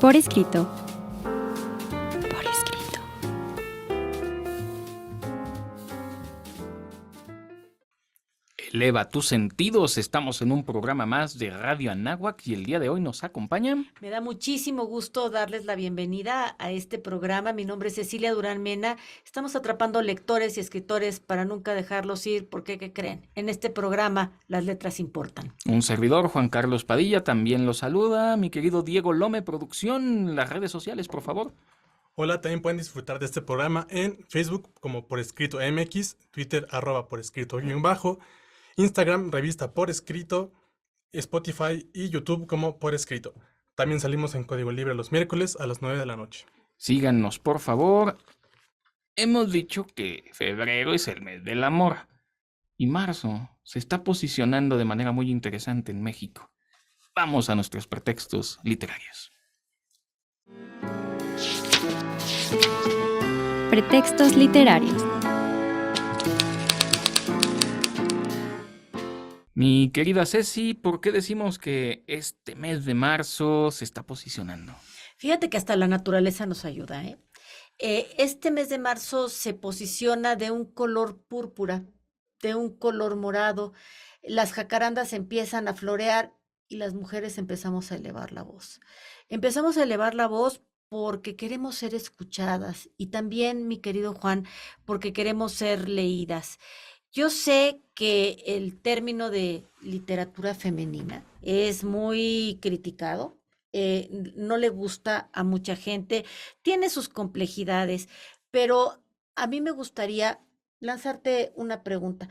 Por escrito. Por escrito. Eleva tus sentidos, estamos en un programa más de Radio Anáhuac y el día de hoy nos acompañan. Me da muchísimo gusto darles la bienvenida a este programa. Mi nombre es Cecilia Durán Mena. Estamos atrapando lectores y escritores para nunca dejarlos ir, porque ¿qué creen? En este programa las letras importan. Un servidor, Juan Carlos Padilla, también lo saluda. Mi querido Diego Lome, producción, las redes sociales, por favor. Hola, también pueden disfrutar de este programa en Facebook como Por Escrito MX, Twitter @Por Escrito _, Instagram, revista Por Escrito, Spotify y YouTube como Por Escrito. También salimos en Código Libre los miércoles a las 9 de la noche. Síganos, por favor. Hemos dicho que febrero es el mes del amor y marzo se está posicionando de manera muy interesante en México. Vamos a nuestros pretextos literarios. Pretextos literarios. Mi querida Ceci, ¿por qué decimos que este mes de marzo se está posicionando? Fíjate que hasta la naturaleza nos ayuda, ¿eh? Este mes de marzo se posiciona de un color púrpura, de un color morado. Las jacarandas empiezan a florear y las mujeres empezamos a elevar la voz. Empezamos a elevar la voz porque queremos ser escuchadas y también, mi querido Juan, porque queremos ser leídas. Yo sé que el término de literatura femenina es muy criticado, no le gusta a mucha gente, tiene sus complejidades, pero a mí me gustaría lanzarte una pregunta.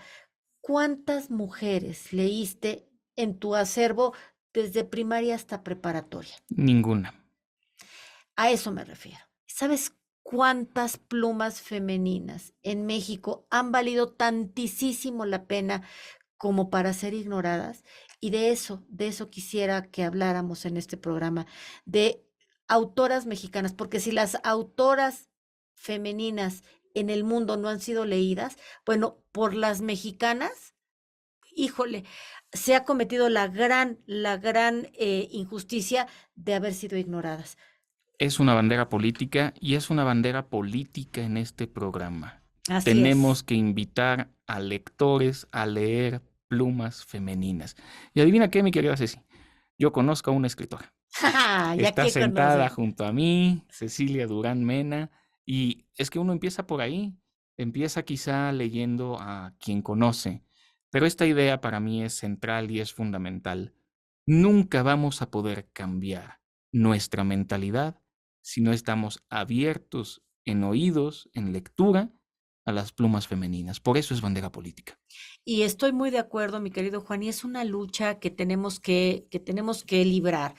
¿Cuántas mujeres leíste en tu acervo desde primaria hasta preparatoria? Ninguna. A eso me refiero. ¿Sabes cuántas plumas femeninas en México han valido tantísimo la pena como para ser ignoradas? Y de eso quisiera que habláramos en este programa, de autoras mexicanas, porque si las autoras femeninas en el mundo no han sido leídas, bueno, por las mexicanas, híjole, se ha cometido la gran injusticia de haber sido ignoradas. Es una bandera política y es una bandera política en este programa. Así Tenemos es. que invitar a lectores a leer plumas femeninas. Y adivina qué, mi querida Ceci, yo conozco a una escritora. Ya Está que sentada conoce. junto a mí, Cecilia Durán Mena, y es que uno empieza por ahí, empieza quizá leyendo a quien conoce, pero esta idea para mí es central y es fundamental. Nunca vamos a poder cambiar nuestra mentalidad si no estamos abiertos en oídos, en lectura, a las plumas femeninas. Por eso es bandera política. Y estoy muy de acuerdo, mi querido Juan, y es una lucha que tenemos que librar.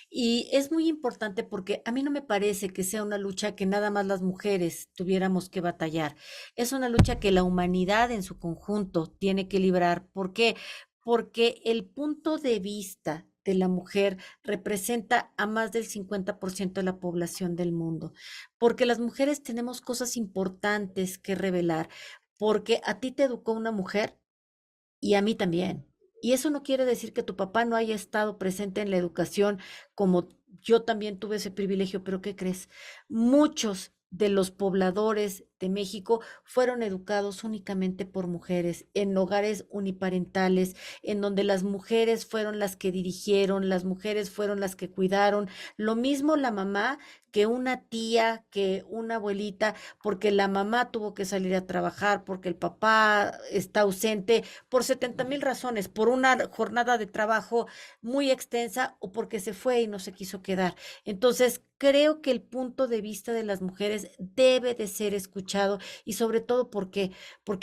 Y es muy importante porque a mí no me parece que sea una lucha que nada más las mujeres tuviéramos que batallar. Es una lucha que la humanidad en su conjunto tiene que librar. ¿Por qué? Porque el punto de vista de la mujer representa a más del 50% de la población del mundo. Porque las mujeres tenemos cosas importantes que revelar. Porque a ti te educó una mujer y a mí también. Y eso no quiere decir que tu papá no haya estado presente en la educación como yo también tuve ese privilegio, pero ¿qué crees? Muchos de los pobladores de México fueron educados únicamente por mujeres, en hogares uniparentales, en donde las mujeres fueron las que dirigieron, las mujeres fueron las que cuidaron. Lo mismo la mamá que una tía, que una abuelita, porque la mamá tuvo que salir a trabajar, porque el papá está ausente, por 70,000 razones, por una jornada de trabajo muy extensa o porque se fue y no se quiso quedar. Entonces, creo que el punto de vista de las mujeres debe de ser escuchado y sobre todo porque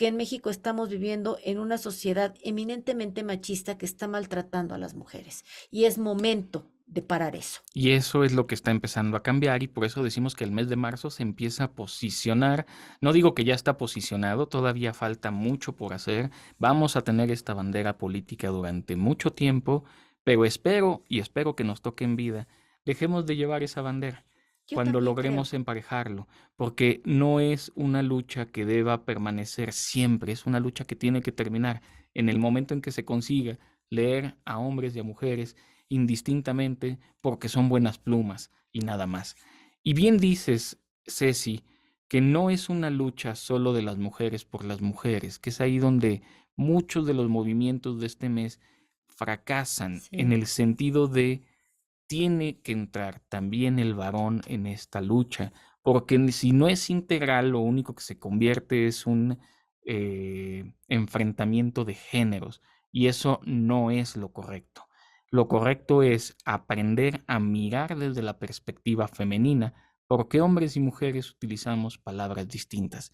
en México estamos viviendo en una sociedad eminentemente machista que está maltratando a las mujeres y es momento de parar eso. Y eso es lo que está empezando a cambiar y por eso decimos que el mes de marzo se empieza a posicionar. No digo que ya está posicionado, todavía falta mucho por hacer. Vamos a tener esta bandera política durante mucho tiempo, pero espero que nos toque en vida. Dejemos de llevar esa bandera Yo cuando también creo. logremos emparejarlo, porque no es una lucha que deba permanecer siempre, es una lucha que tiene que terminar en el momento en que se consiga leer a hombres y a mujeres indistintamente porque son buenas plumas. y nada más. Y bien dices, Ceci, que no es una lucha solo de las mujeres por las mujeres, que es ahí donde muchos de los movimientos de este mes fracasan en Sí. el sentido de tiene que entrar también el varón en esta lucha, porque si no es integral, lo único que se convierte es un enfrentamiento de géneros, y eso no es lo correcto. Lo correcto es aprender a mirar desde la perspectiva femenina, porque hombres y mujeres utilizamos palabras distintas.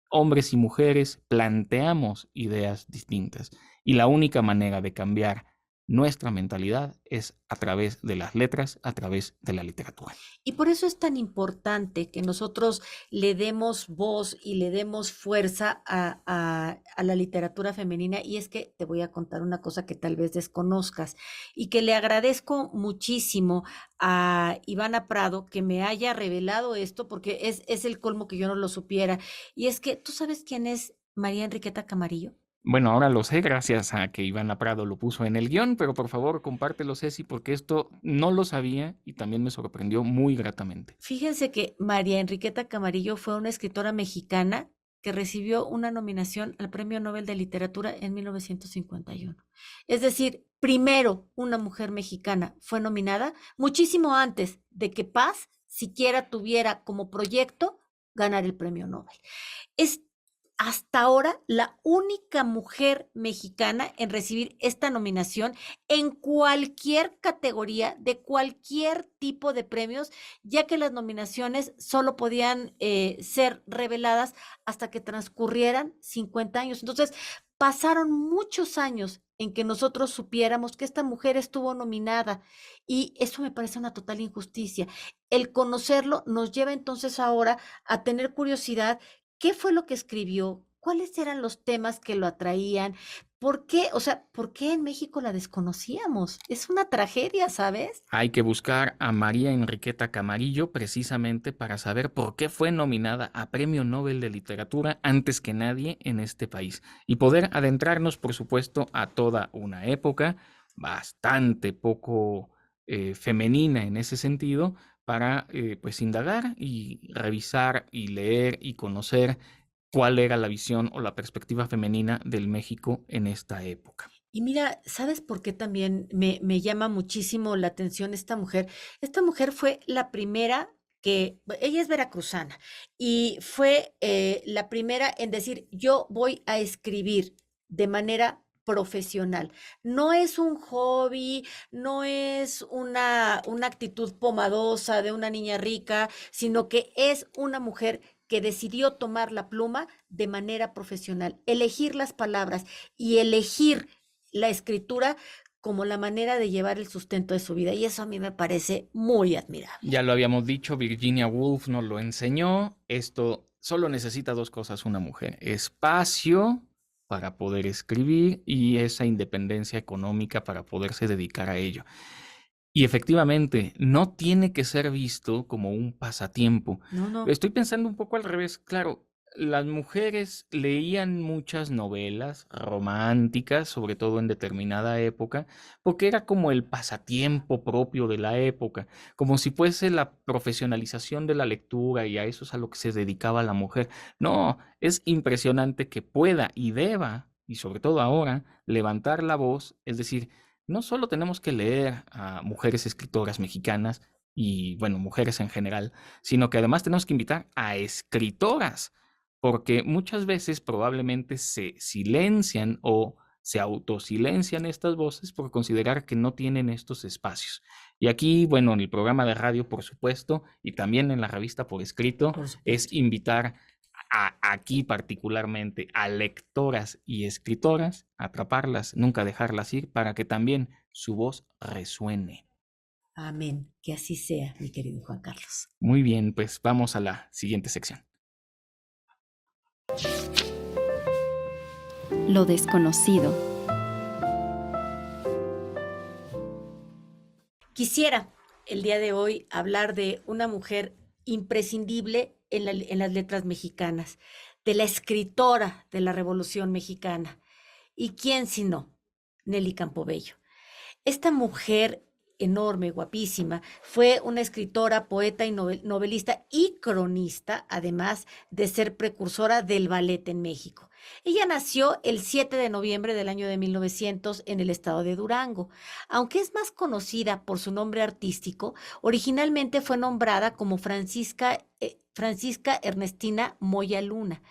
Hombres y mujeres planteamos ideas distintas, y la única manera de cambiar nuestra mentalidad es a través de las letras, a través de la literatura. Y por eso es tan importante que nosotros le demos voz y le demos fuerza a la literatura femenina. Y es que te voy a contar una cosa que tal vez desconozcas y que le agradezco muchísimo a Ivana Prado que me haya revelado esto, porque es el colmo que yo no lo supiera. Y es que, ¿tú sabes quién es María Enriqueta Camarillo? Bueno, ahora lo sé gracias a que Ivana Prado lo puso en el guión, pero por favor compártelo, Ceci, porque esto no lo sabía y también me sorprendió muy gratamente. Fíjense que María Enriqueta Camarillo fue una escritora mexicana que recibió una nominación al Premio Nobel de Literatura en 1951. Es decir, primero una mujer mexicana fue nominada muchísimo antes de que Paz siquiera tuviera como proyecto ganar el Premio Nobel. Es hasta ahora la única mujer mexicana en recibir esta nominación en cualquier categoría, de cualquier tipo de premios, ya que las nominaciones solo podían ser reveladas hasta que transcurrieran 50 años. Entonces, pasaron muchos años en que nosotros supiéramos que esta mujer estuvo nominada y eso me parece una total injusticia. El conocerlo nos lleva entonces ahora a tener curiosidad. ¿Qué fue lo que escribió? ¿Cuáles eran los temas que lo atraían? ¿Por qué? O sea, ¿por qué en México la desconocíamos? Es una tragedia, ¿sabes? Hay que buscar a María Enriqueta Camarillo precisamente para saber por qué fue nominada a Premio Nobel de Literatura antes que nadie en este país y poder adentrarnos, por supuesto, a toda una época bastante poco femenina en ese sentido para pues indagar y revisar y leer y conocer cuál era la visión o la perspectiva femenina del México en esta época. Y mira, ¿sabes por qué también me llama muchísimo la atención esta mujer? Esta mujer fue la primera ella es veracruzana y fue la primera en decir, yo voy a escribir de manera profesional. No es un hobby, no es una actitud pomadosa de una niña rica, sino que es una mujer que decidió tomar la pluma de manera profesional, elegir las palabras y elegir la escritura como la manera de llevar el sustento de su vida. Y eso a mí me parece muy admirable. Ya lo habíamos dicho, Virginia Woolf nos lo enseñó. Esto solo necesita dos cosas una mujer: espacio para poder escribir y esa independencia económica para poderse dedicar a ello. Y efectivamente, no tiene que ser visto como un pasatiempo. No, no. Estoy pensando un poco al revés. Claro, las mujeres leían muchas novelas románticas, sobre todo en determinada época, porque era como el pasatiempo propio de la época, como si fuese la profesionalización de la lectura y a eso es a lo que se dedicaba la mujer. No, es impresionante que pueda y deba, y sobre todo ahora, levantar la voz, es decir, no solo tenemos que leer a mujeres escritoras mexicanas y, bueno, mujeres en general, sino que además tenemos que invitar a escritoras, porque muchas veces probablemente se silencian o se autosilencian estas voces por considerar que no tienen estos espacios. Y aquí, bueno, en el programa de radio, por supuesto, y también en la revista Por Escrito, Por es supuesto. invitar aquí particularmente a lectoras y escritoras, atraparlas, nunca dejarlas ir, para que también su voz resuene. Amén. Que así sea, mi querido Juan Carlos. Muy bien, pues vamos a la siguiente sección. Lo desconocido. Quisiera el día de hoy hablar de una mujer imprescindible en las letras mexicanas, de la escritora de la Revolución Mexicana. ¿Y quién sino? Nelly Campobello. Esta mujer enorme, guapísima. Fue una escritora, poeta y novelista y cronista, además de ser precursora del ballet en México. Ella nació el 7 de noviembre del año de 1900 en el estado de Durango. Aunque es más conocida por su nombre artístico, originalmente fue nombrada como Francisca Ernestina Moya Luna.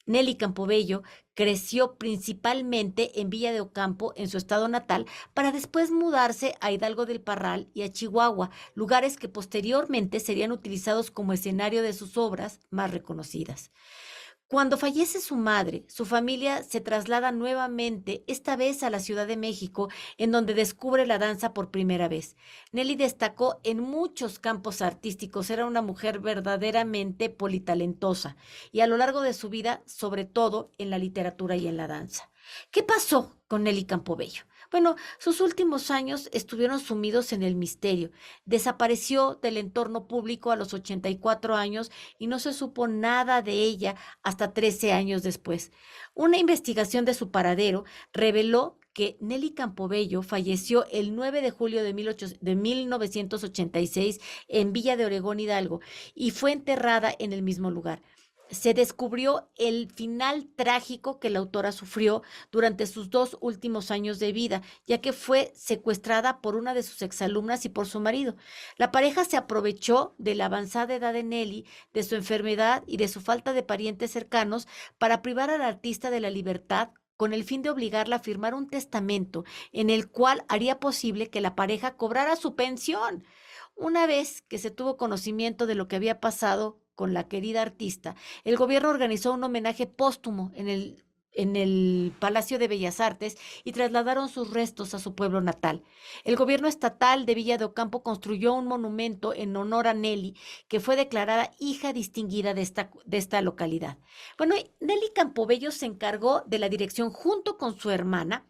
Nelly Campobello creció principalmente en Villa de Ocampo, en su estado natal, para después mudarse a Hidalgo del Parral y a Chihuahua, lugares que posteriormente serían utilizados como escenario de sus obras más reconocidas. Cuando fallece su madre, su familia se traslada nuevamente, esta vez a la Ciudad de México, en donde descubre la danza por primera vez. Nelly destacó en muchos campos artísticos, era una mujer verdaderamente politalentosa y a lo largo de su vida, sobre todo en la literatura y en la danza. ¿Qué pasó con Nelly Campobello? Bueno, sus últimos años estuvieron sumidos en el misterio. Desapareció del entorno público a los 84 años y no se supo nada de ella hasta 13 años después. Una investigación de su paradero reveló que Nelly Campobello falleció el 9 de julio de 1986 en Villa de Obregón, Hidalgo, y fue enterrada en el mismo lugar. Se descubrió el final trágico que la autora sufrió durante sus 2 últimos años de vida, ya que fue secuestrada por una de sus exalumnas y por su marido. La pareja se aprovechó de la avanzada edad de Nelly, de su enfermedad y de su falta de parientes cercanos para privar al artista de la libertad, con el fin de obligarla a firmar un testamento en el cual haría posible que la pareja cobrara su pensión. Una vez que se tuvo conocimiento de lo que había pasado con la querida artista, el gobierno organizó un homenaje póstumo en el Palacio de Bellas Artes y trasladaron sus restos a su pueblo natal. El gobierno estatal de Villa de Ocampo construyó un monumento en honor a Nelly, que fue declarada hija distinguida de esta localidad. Bueno, Nelly Campobello se encargó de la dirección junto con su hermana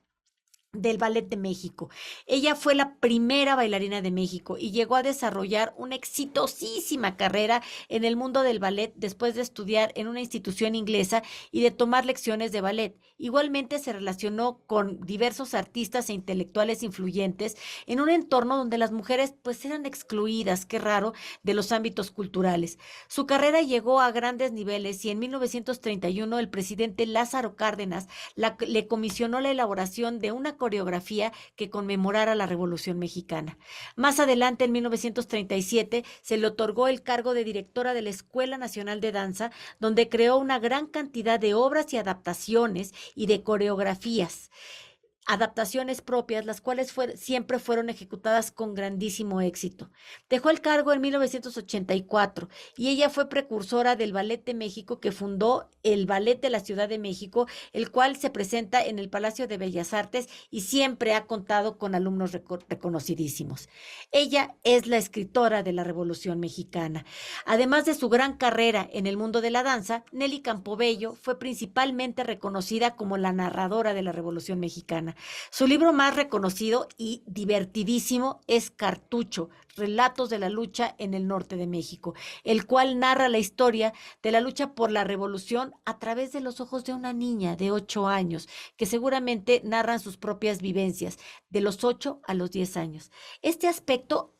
del Ballet de México. Ella fue la primera bailarina de México y llegó a desarrollar una exitosísima carrera en el mundo del ballet después de estudiar en una institución inglesa y de tomar lecciones de ballet. Igualmente se relacionó con diversos artistas e intelectuales influyentes en un entorno donde las mujeres pues eran excluidas, qué raro, de los ámbitos culturales. Su carrera llegó a grandes niveles y en 1931 el presidente Lázaro Cárdenas le comisionó la elaboración de una coreografía que conmemorara la Revolución Mexicana. Más adelante, en 1937, se le otorgó el cargo de directora de la Escuela Nacional de Danza, donde creó una gran cantidad de obras y adaptaciones y de coreografías. Adaptaciones propias, las cuales siempre fueron ejecutadas con grandísimo éxito. Dejó el cargo en 1984 y ella fue precursora del Ballet de México, que fundó el Ballet de la Ciudad de México, el cual se presenta en el Palacio de Bellas Artes y siempre ha contado con alumnos reconocidísimos. Ella es la escritora de la Revolución Mexicana. Además de su gran carrera en el mundo de la danza, Nelly Campobello fue principalmente reconocida como la narradora de la Revolución Mexicana. Su libro más reconocido y divertidísimo es Cartucho, Relatos de la lucha en el norte de México, el cual narra la historia de la lucha por la revolución a través de los ojos de una niña de 8 años, que seguramente narran sus propias vivencias, de los 8 a los 10 años. Este aspecto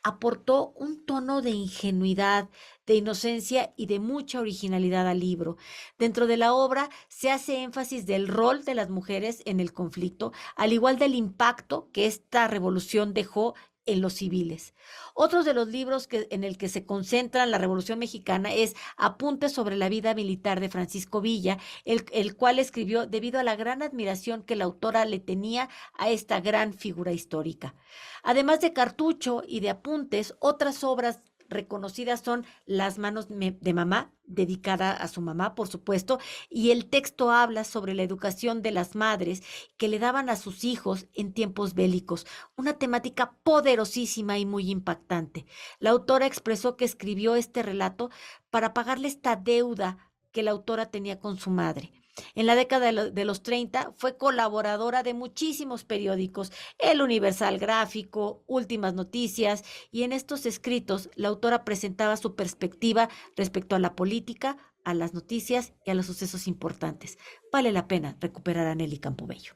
aportó un tono de ingenuidad, de inocencia y de mucha originalidad al libro. Dentro de la obra se hace énfasis del rol de las mujeres en el conflicto, al igual del impacto que esta revolución dejó en los civiles. Otro de los libros en el que se concentra la Revolución Mexicana es Apuntes sobre la vida militar de Francisco Villa, el cual escribió debido a la gran admiración que la autora le tenía a esta gran figura histórica. Además de Cartucho y de Apuntes, otras obras reconocidas son Las manos de mamá, dedicada a su mamá, por supuesto, y el texto habla sobre la educación de las madres que le daban a sus hijos en tiempos bélicos, una temática poderosísima y muy impactante. La autora expresó que escribió este relato para pagarle esta deuda que la autora tenía con su madre. En la década de los 30 fue colaboradora de muchísimos periódicos, El Universal Gráfico, Últimas Noticias, y en estos escritos la autora presentaba su perspectiva respecto a la política, a las noticias y a los sucesos importantes. Vale la pena recuperar a Nelly Campobello.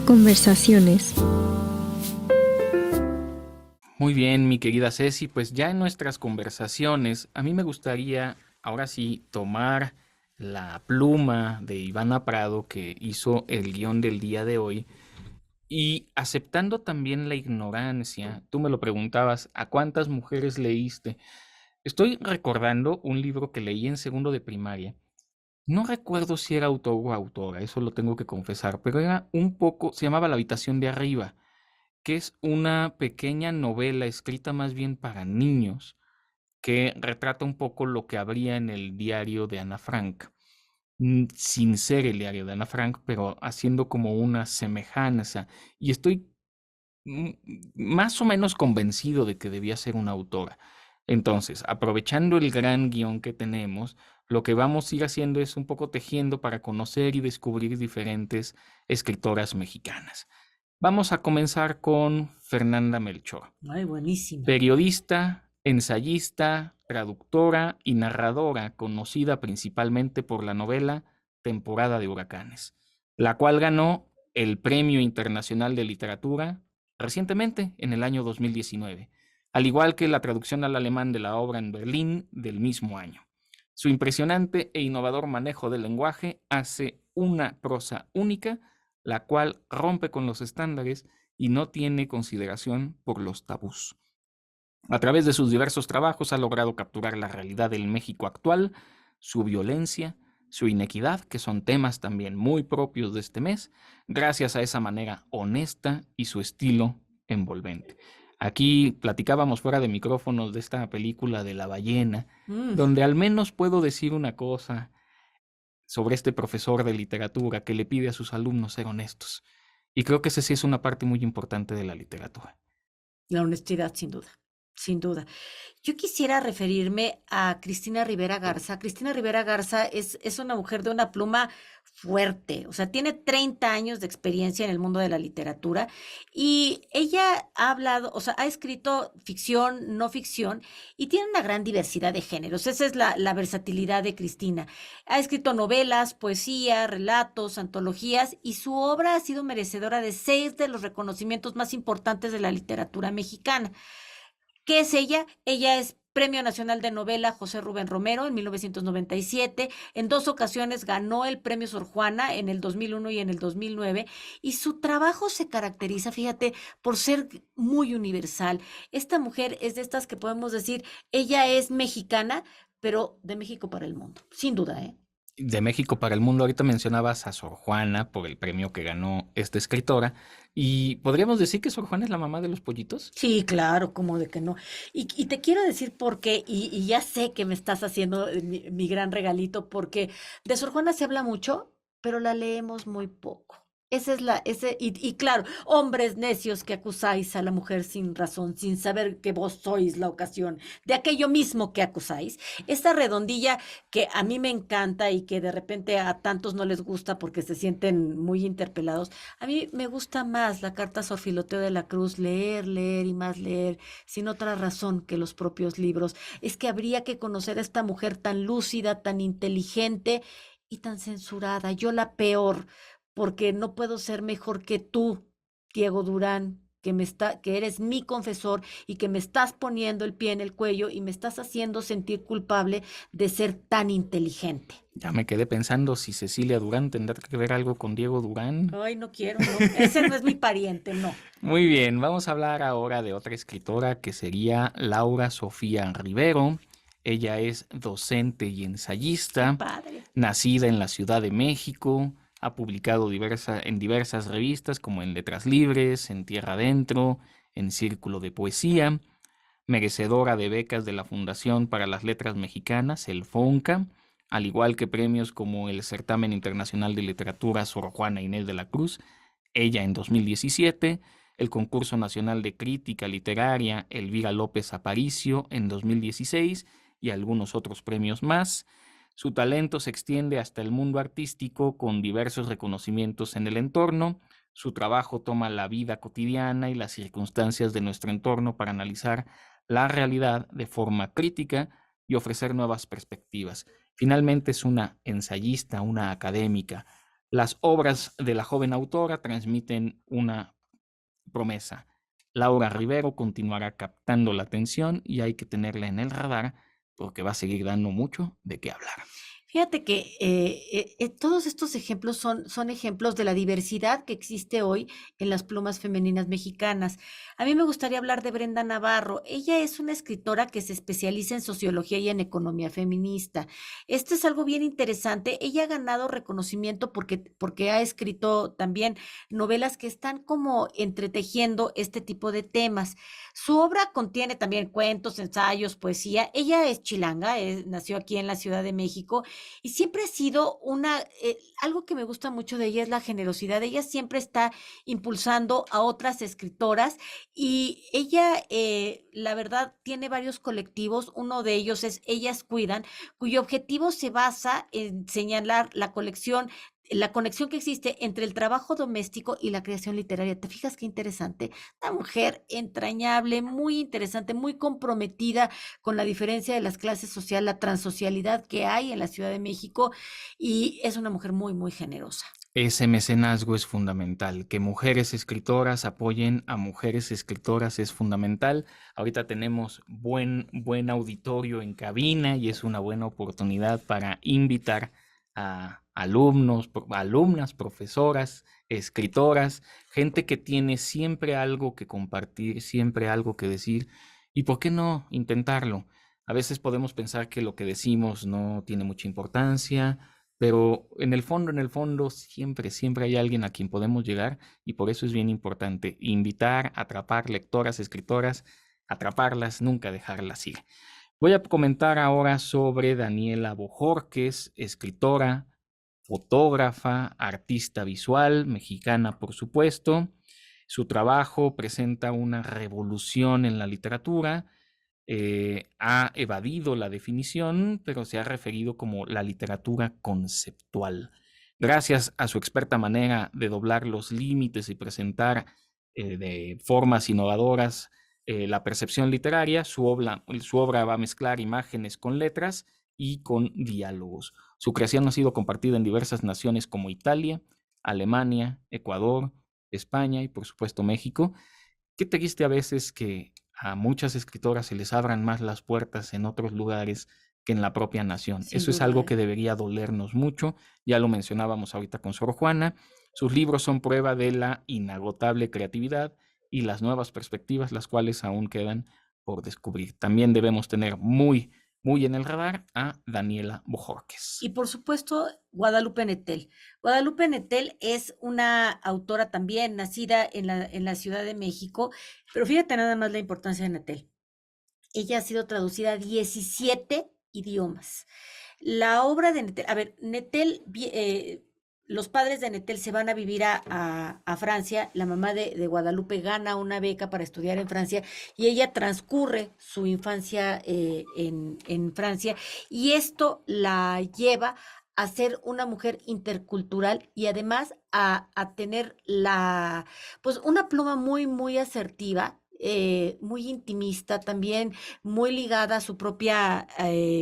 Conversaciones. Muy bien, mi querida Ceci, pues ya en nuestras conversaciones, a mí me gustaría ahora sí tomar la pluma de Ivana Prado, que hizo el guión del día de hoy, y aceptando también la ignorancia. Tú me lo preguntabas, ¿a cuántas mujeres leíste? Estoy recordando un libro que leí en segundo de primaria. No recuerdo si era autor o autora, eso lo tengo que confesar, pero era un poco, se llamaba La habitación de arriba, que es una pequeña novela escrita más bien para niños, que retrata un poco lo que habría en el diario de Ana Frank, sin ser el diario de Ana Frank, pero haciendo como una semejanza. Y estoy mm, más o menos convencido de que debía ser una autora. Entonces, aprovechando el gran guión que tenemos, lo que vamos a ir haciendo es un poco tejiendo para conocer y descubrir diferentes escritoras mexicanas. Vamos a comenzar con Fernanda Melchor, Ay, buenísima. periodista, ensayista, traductora y narradora, conocida principalmente por la novela Temporada de Huracanes, la cual ganó el Premio Internacional de Literatura recientemente, en el año 2019, al igual que la traducción al alemán de la obra en Berlín del mismo año. Su impresionante e innovador manejo del lenguaje hace una prosa única, la cual rompe con los estándares y no tiene consideración por los tabús. A través de sus diversos trabajos ha logrado capturar la realidad del México actual, su violencia, su inequidad, que son temas también muy propios de este mes, gracias a esa manera honesta y su estilo envolvente. Aquí platicábamos fuera de micrófonos de esta película de La ballena, donde al menos puedo decir una cosa sobre este profesor de literatura que le pide a sus alumnos ser honestos. Y creo que esa sí es una parte muy importante de la literatura. La honestidad, sin duda, sin duda. Yo quisiera referirme a Cristina Rivera Garza. Cristina Rivera Garza es una mujer de una pluma fuerte, o sea, tiene 30 años de experiencia en el mundo de la literatura y ella ha hablado, o sea, ha escrito ficción, no ficción y tiene una gran diversidad de géneros. Esa es la versatilidad de Cristina. Ha escrito novelas, poesía, relatos, antologías y su obra ha sido merecedora de 6 de los reconocimientos más importantes de la literatura mexicana. ¿Qué es ella? Ella es Premio Nacional de Novela José Rubén Romero en 1997. En 2 ocasiones ganó el Premio Sor Juana en el 2001 y en el 2009. Y su trabajo se caracteriza, fíjate, por ser muy universal. Esta mujer es de estas que podemos decir, ella es mexicana, pero de México para el mundo, sin duda, ¿eh? De México para el mundo. Ahorita mencionabas a Sor Juana por el premio que ganó esta escritora. ¿Y podríamos decir que Sor Juana es la mamá de los pollitos? Sí, claro, como de que no. Y te quiero decir por qué, y ya sé que me estás haciendo mi gran regalito, porque de Sor Juana se habla mucho, pero la leemos muy poco. Esa es y claro, hombres necios que acusáis a la mujer sin razón, sin saber que vos sois la ocasión de aquello mismo que acusáis. Esta redondilla que a mí me encanta y que de repente a tantos no les gusta porque se sienten muy interpelados, a mí me gusta más la carta Sor Filoteo de la Cruz, leer, leer y más leer, sin otra razón que los propios libros. Es que habría que conocer a esta mujer tan lúcida, tan inteligente y tan censurada. Yo la peor, porque no puedo ser mejor que tú, Diego Durán, que eres mi confesor y que me estás poniendo el pie en el cuello y me estás haciendo sentir culpable de ser tan inteligente. Ya me quedé pensando si Cecilia Durán tendrá que ver algo con Diego Durán. Ay, no quiero, no. Ese no es mi pariente, no. Muy bien, vamos a hablar ahora de otra escritora que sería Laura Sofía Rivero. Ella es docente y Qué ensayista, padre. nacida en la Ciudad de México, ha publicado en diversas revistas como en Letras Libres, en Tierra Adentro, en Círculo de Poesía, merecedora de becas de la Fundación para las Letras Mexicanas, el FONCA, al igual que premios como el Certamen Internacional de Literatura Sor Juana Inés de la Cruz, ella en 2017, el Concurso Nacional de Crítica Literaria Elvira López Aparicio en 2016 y algunos otros premios más. Su talento se extiende hasta el mundo artístico con diversos reconocimientos en el entorno. Su trabajo toma la vida cotidiana y las circunstancias de nuestro entorno para analizar la realidad de forma crítica y ofrecer nuevas perspectivas. Finalmente es una ensayista, una académica. Las obras de la joven autora transmiten una promesa. Laura Rivero continuará captando la atención y hay que tenerla en el radar porque va a seguir dando mucho de qué hablar. Fíjate que todos estos ejemplos son ejemplos de la diversidad que existe hoy en las plumas femeninas mexicanas. A mí me gustaría hablar de Brenda Navarro. Ella es una escritora que se especializa en sociología y en economía feminista. Esto es algo bien interesante. Ella ha ganado reconocimiento porque ha escrito también novelas que están como entretejiendo este tipo de temas. Su obra contiene también cuentos, ensayos, poesía. Ella es chilanga, nació aquí en la Ciudad de México y siempre ha sido algo que me gusta mucho de ella es la generosidad. Ella siempre está impulsando a otras escritoras y ella, la verdad, tiene varios colectivos. Uno de ellos es Ellas Cuidan, cuyo objetivo se basa en señalar la conexión que existe entre el trabajo doméstico y la creación literaria. ¿Te fijas qué interesante? Una mujer entrañable, muy interesante, muy comprometida con la diferencia de las clases sociales, la transocialidad que hay en la Ciudad de México, y es una mujer muy, muy generosa. Ese mecenazgo es fundamental. Que mujeres escritoras apoyen a mujeres escritoras es fundamental. Ahorita tenemos buen auditorio en cabina y es una buena oportunidad para invitar a alumnos, alumnas, profesoras, escritoras, gente que tiene siempre algo que compartir, siempre algo que decir. ¿Y por qué no intentarlo? A veces podemos pensar que lo que decimos no tiene mucha importancia, pero en el fondo, siempre hay alguien a quien podemos llegar y por eso es bien importante invitar, atrapar lectoras, escritoras, atraparlas, nunca dejarlas ir. Voy a comentar ahora sobre Daniela Bojorquez, escritora, fotógrafa, artista visual, mexicana por supuesto. Su trabajo presenta una revolución en la literatura. Ha evadido la definición, pero se ha referido como la literatura conceptual. Gracias a su experta manera de doblar los límites y presentar de formas innovadoras la percepción literaria, su obra va a mezclar imágenes con letras y con diálogos. Su creación ha sido compartida en diversas naciones como Italia, Alemania, Ecuador, España y por supuesto México. Qué triste a veces que a muchas escritoras se les abran más las puertas en otros lugares que en la propia nación. Sin Eso es duda, algo que debería dolernos mucho. Ya lo mencionábamos ahorita con Sor Juana. Sus libros son prueba de la inagotable creatividad y las nuevas perspectivas, las cuales aún quedan por descubrir. También debemos tener muy en el radar a Daniela Bojorquez. Y por supuesto, Guadalupe Nettel. Guadalupe Nettel es una autora también nacida en la Ciudad de México, pero fíjate nada más la importancia de Nettel. Ella ha sido traducida a 17 idiomas. La obra de Nettel, a ver, Nettel, los padres de Nettel se van a vivir a Francia. La mamá de Guadalupe gana una beca para estudiar en Francia y ella transcurre su infancia en Francia, y esto la lleva a ser una mujer intercultural y además a tener pues una pluma muy, muy asertiva, muy intimista, también muy ligada a su propia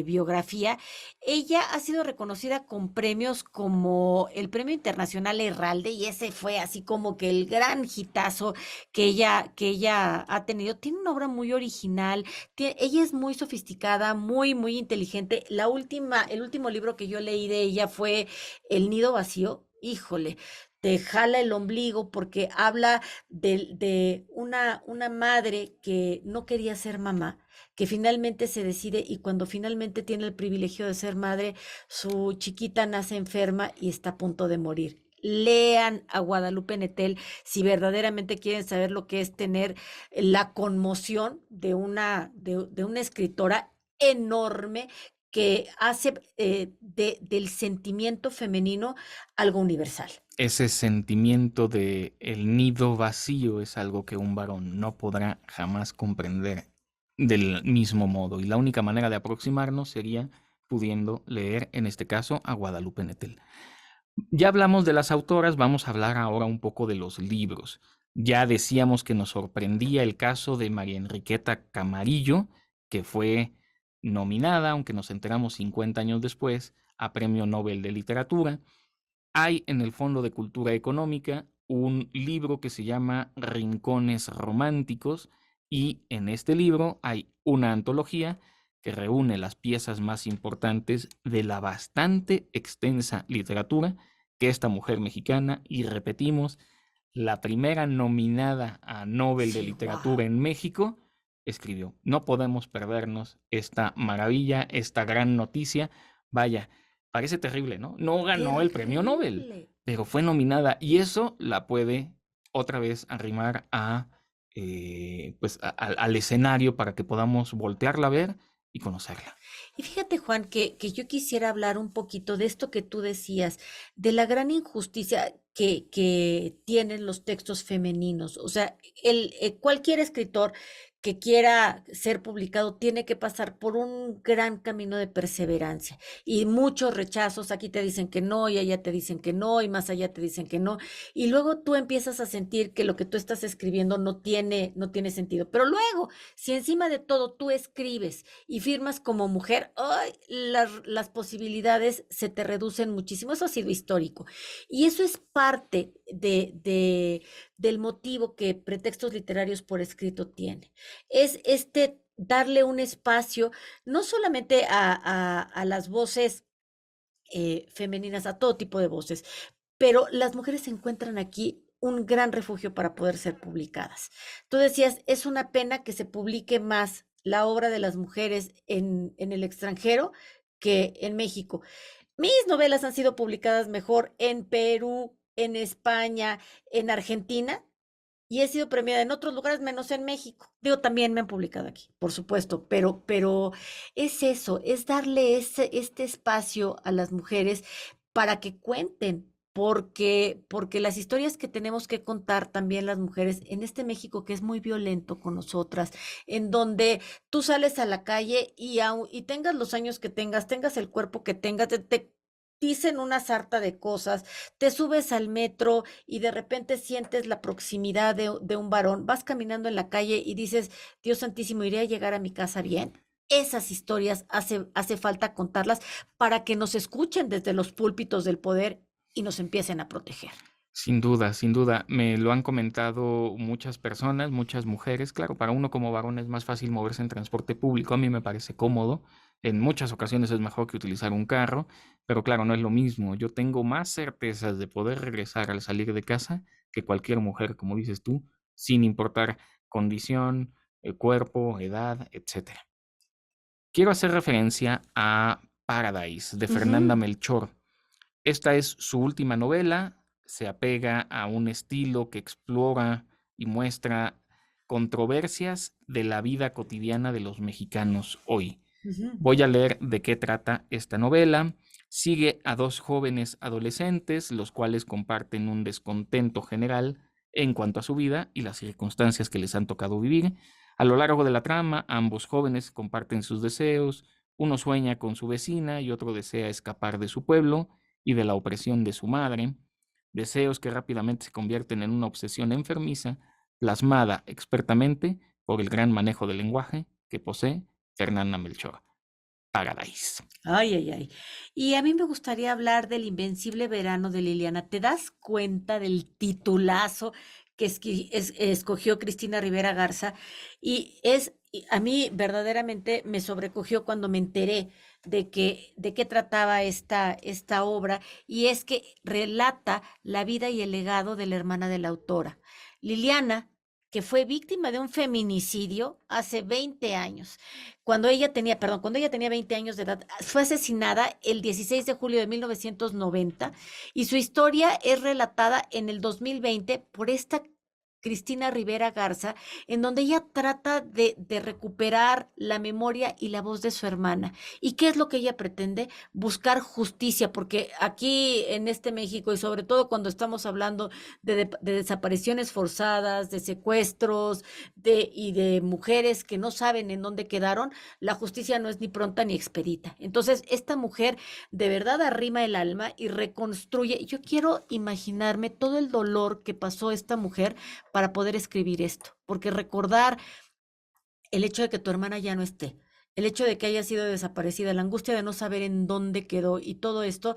biografía. Ella ha sido reconocida con premios como el Premio Internacional Herralde, y ese fue así como que el gran hitazo que ella ha tenido. Tiene una obra muy original, ella es muy sofisticada, muy, muy inteligente. El último libro que yo leí de ella fue El Nido Vacío. Híjole, te jala el ombligo porque habla de una madre que no quería ser mamá, que finalmente se decide, y cuando finalmente tiene el privilegio de ser madre, su chiquita nace enferma y está a punto de morir. Lean a Guadalupe Nettel si verdaderamente quieren saber lo que es tener la conmoción de una escritora enorme que hace del sentimiento femenino algo universal. Ese sentimiento de el nido vacío es algo que un varón no podrá jamás comprender del mismo modo. Y la única manera de aproximarnos sería pudiendo leer, en este caso, a Guadalupe Nettel. Ya hablamos de las autoras, vamos a hablar ahora un poco de los libros. Ya decíamos que nos sorprendía el caso de María Enriqueta Camarillo, que fue nominada, aunque nos enteramos 50 años después, a Premio Nobel de Literatura. Hay en el Fondo de Cultura Económica un libro que se llama Rincones Románticos, y en este libro hay una antología que reúne las piezas más importantes de la bastante extensa literatura que esta mujer mexicana, y repetimos, la primera nominada a Nobel de Sí, Literatura wow. en México, escribió. No podemos perdernos esta maravilla, esta gran noticia. Vaya, parece terrible, ¿no? No ganó el premio Nobel, Terrible. pero fue nominada, y eso la puede otra vez arrimar a, pues al escenario para que podamos voltearla a ver y conocerla. Y fíjate, Juan, que yo quisiera hablar un poquito de esto que tú decías, de la gran injusticia que tienen los textos femeninos. O sea, cualquier escritor que quiera ser publicado tiene que pasar por un gran camino de perseverancia y muchos rechazos. Aquí te dicen que no, y allá te dicen que no, y más allá te dicen que no. Y luego tú empiezas a sentir que lo que tú estás escribiendo no tiene sentido. Pero luego, si encima de todo tú escribes y firmas como mujer, ¡ay! Las posibilidades se te reducen muchísimo. Eso ha sido histórico. Y eso es parte del motivo que Pretextos Literarios por Escrito tiene. Es darle un espacio no solamente a las voces femeninas, a todo tipo de voces, pero las mujeres encuentran aquí un gran refugio para poder ser publicadas. Tú decías, es una pena que se publique más la obra de las mujeres en el extranjero que en México. Mis novelas han sido publicadas mejor en Perú, en España, en Argentina, y he sido premiada en otros lugares menos en México. Digo, también me han publicado aquí, por supuesto, pero es eso, es darle este espacio a las mujeres para que cuenten, porque las historias que tenemos que contar también las mujeres en este México que es muy violento con nosotras, en donde tú sales a la calle y tengas los años que tengas el cuerpo que tengas, te dicen una sarta de cosas, te subes al metro y de repente sientes la proximidad de un varón, vas caminando en la calle y dices, Dios santísimo, ¿iré a llegar a mi casa bien? Esas historias hace falta contarlas para que nos escuchen desde los púlpitos del poder y nos empiecen a proteger. Sin duda, sin duda. Me lo han comentado muchas personas, muchas mujeres. Claro, para uno como varón es más fácil moverse en transporte público. A mí me parece cómodo. En muchas ocasiones es mejor que utilizar un carro, pero claro, no es lo mismo. Yo tengo más certezas de poder regresar al salir de casa que cualquier mujer, como dices tú, sin importar condición, cuerpo, edad, etcétera. Quiero hacer referencia a Paradise de Fernanda Ujú. Melchor. Esta es su última novela, se apega a un estilo que explora y muestra controversias de la vida cotidiana de los mexicanos hoy. Ujú. Voy a leer de qué trata esta novela. Sigue a dos jóvenes adolescentes, los cuales comparten un descontento general en cuanto a su vida y las circunstancias que les han tocado vivir. A lo largo de la trama, ambos jóvenes comparten sus deseos. Uno sueña con su vecina y otro desea escapar de su pueblo y de la opresión de su madre. Deseos que rápidamente se convierten en una obsesión enfermiza, plasmada expertamente por el gran manejo del lenguaje que posee Fernanda Melchor. Paradise. Ay, ay, ay. Y a mí me gustaría hablar del Invencible Verano de Liliana. ¿Te das cuenta del titulazo que escogió Cristina Rivera Garza? Y a mí verdaderamente me sobrecogió cuando me enteré de qué trataba esta obra, y es que relata la vida y el legado de la hermana de la autora. Liliana, que fue víctima de un feminicidio hace 20 años. Cuando ella tenía 20 años de edad, fue asesinada el 16 de julio de 1990, y su historia es relatada en el 2020 por esta Cristina Rivera Garza, en donde ella trata de recuperar la memoria y la voz de su hermana. ¿Y qué es lo que ella pretende? Buscar justicia, porque aquí en este México, y sobre todo cuando estamos hablando de desapariciones forzadas, de secuestros, y de mujeres que no saben en dónde quedaron, la justicia no es ni pronta ni expedita. Entonces, esta mujer de verdad arrima el alma y reconstruye. Yo quiero imaginarme todo el dolor que pasó esta mujer para poder escribir esto, porque recordar el hecho de que tu hermana ya no esté, el hecho de que haya sido desaparecida, la angustia de no saber en dónde quedó y todo esto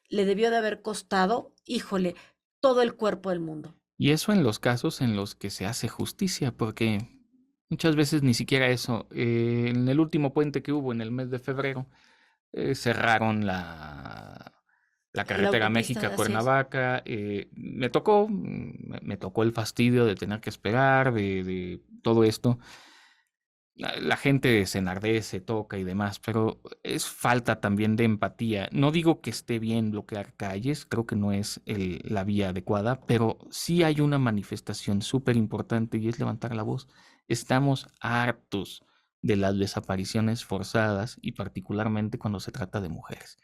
le debió de haber costado, híjole, todo el cuerpo del mundo. Y eso en los casos en los que se hace justicia, porque muchas veces ni siquiera eso. En el último puente que hubo en el mes de febrero, cerraron la La carretera autopista, así es. México-Cuernavaca. Me tocó el fastidio de tener que esperar, de todo esto. La gente se enardece, toca y demás, pero es falta también de empatía. No digo que esté bien bloquear calles, creo que no es la vía adecuada, pero sí hay una manifestación súper importante y es levantar la voz. Estamos hartos de las desapariciones forzadas y particularmente cuando se trata de mujeres.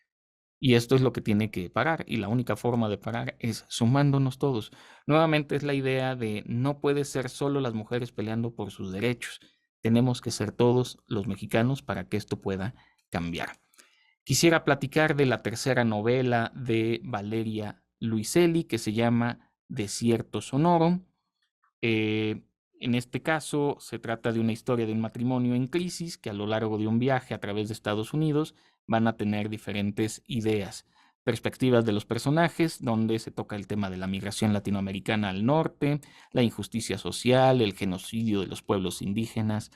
Y esto es lo que tiene que parar, y la única forma de parar es sumándonos todos. Nuevamente es la idea de no puede ser solo las mujeres peleando por sus derechos. Tenemos que ser todos los mexicanos para que esto pueda cambiar. Quisiera platicar de la tercera novela de Valeria Luiselli, que se llama Desierto Sonoro. En este caso, se trata de una historia de un matrimonio en crisis que a lo largo de un viaje a través de Estados Unidos van a tener diferentes ideas, perspectivas de los personajes, donde se toca el tema de la migración latinoamericana al norte, la injusticia social, el genocidio de los pueblos indígenas.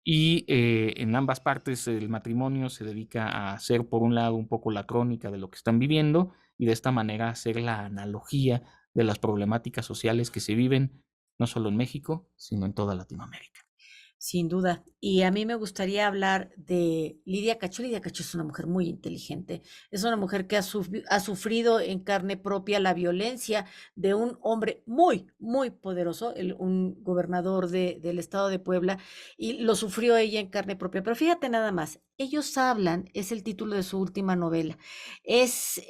Y en ambas partes el matrimonio se dedica a hacer, por un lado, un poco la crónica de lo que están viviendo y de esta manera hacer la analogía de las problemáticas sociales que se viven no solo en México, sino en toda Latinoamérica. Sin duda. Y a mí me gustaría hablar de Lidia Cacho. Lidia Cacho es una mujer muy inteligente. Es una mujer que ha sufrido en carne propia la violencia de un hombre muy, muy poderoso, un gobernador del estado de Puebla, y lo sufrió ella en carne propia. Pero fíjate nada más, Ellos hablan, es el título de su última novela. Es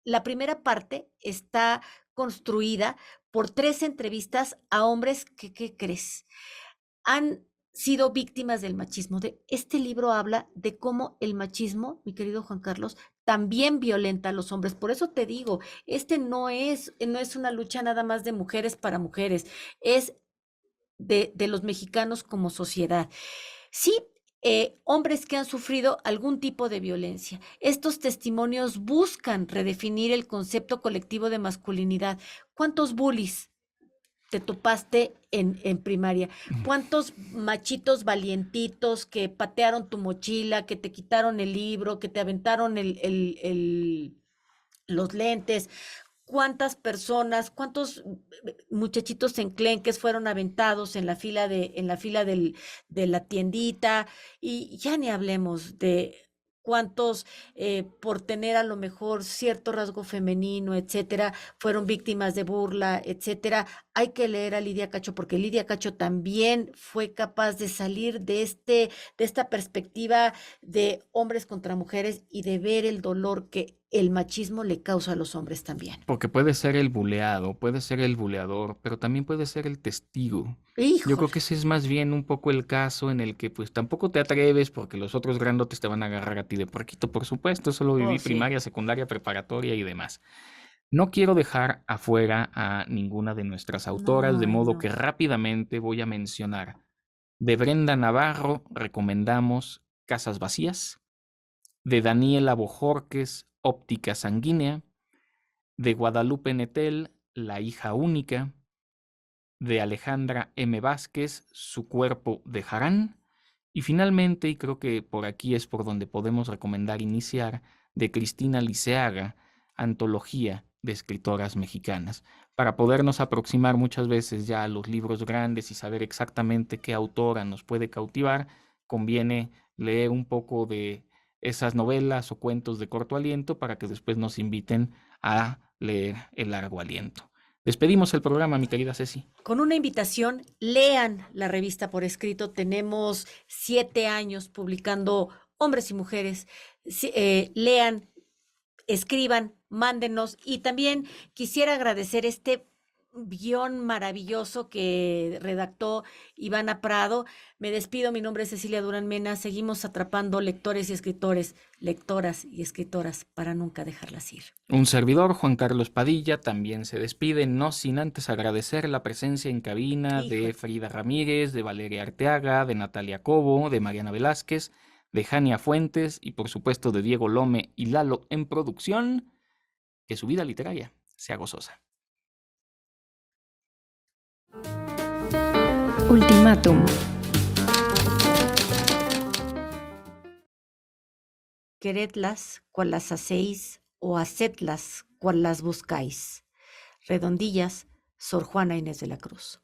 la primera parte está construida por 3 entrevistas a hombres que, ¿qué crees? Han sido víctimas del machismo. Este libro habla de cómo el machismo, mi querido Juan Carlos, también violenta a los hombres. Por eso te digo, no es una lucha nada más de mujeres para mujeres, es de los mexicanos como sociedad. Sí, hombres que han sufrido algún tipo de violencia. Estos testimonios buscan redefinir el concepto colectivo de masculinidad. ¿Cuántos bullies te topaste en primaria? ¿Cuántos machitos valientitos que patearon tu mochila, que te quitaron el libro, que te aventaron los lentes? ¿Cuántas personas, cuántos muchachitos enclenques fueron aventados de la tiendita? Y ya ni hablemos de cuántos, por tener a lo mejor cierto rasgo femenino, etcétera, fueron víctimas de burla, etcétera. Hay que leer a Lidia Cacho porque Lidia Cacho también fue capaz de salir de esta perspectiva de hombres contra mujeres y de ver el dolor que el machismo le causa a los hombres también. Porque puede ser el buleado, puede ser el buleador, pero también puede ser el testigo. Yo creo Híjole, que ese es más bien un poco el caso en el que pues tampoco te atreves porque los otros grandotes te van a agarrar a ti de porquito, por supuesto, solo oh viví sí. primaria, secundaria, preparatoria y demás. No quiero dejar afuera a ninguna de nuestras autoras, de No, modo no. que rápidamente voy a mencionar. De Brenda Navarro recomendamos Casas Vacías, de Daniela Bojorques, Óptica Sanguínea, de Guadalupe Nettel, La hija única, de Alejandra M. Vázquez, Su cuerpo de Harán, y finalmente, y creo que por aquí es por donde podemos recomendar iniciar, de Cristina Liceaga, Antología de escritoras mexicanas, para podernos aproximar muchas veces ya a los libros grandes y saber exactamente qué autora nos puede cautivar, conviene leer un poco de esas novelas o cuentos de corto aliento para que después nos inviten a leer El largo aliento. Despedimos el programa, mi querida Ceci. Con una invitación, lean la revista Por Escrito. Tenemos 7 años publicando hombres y mujeres. Lean, escriban, mándenos. Y también quisiera agradecer este guión maravilloso que redactó Ivana Prado. Me despido, mi nombre es Cecilia Durán Mena. Seguimos atrapando lectores y escritores, lectoras y escritoras para nunca dejarlas ir. Un servidor, Juan Carlos Padilla, también se despide, no sin antes agradecer la presencia en cabina de Híjole. Frida Ramírez, de Valeria Arteaga, de Natalia Cobo, de Mariana Velázquez, de Jania Fuentes y por supuesto de Diego Lome y Lalo en producción. Que su vida literaria sea gozosa. Ultimátum. Queredlas cual las hacéis o hacedlas cual las buscáis. Redondillas, Sor Juana Inés de la Cruz.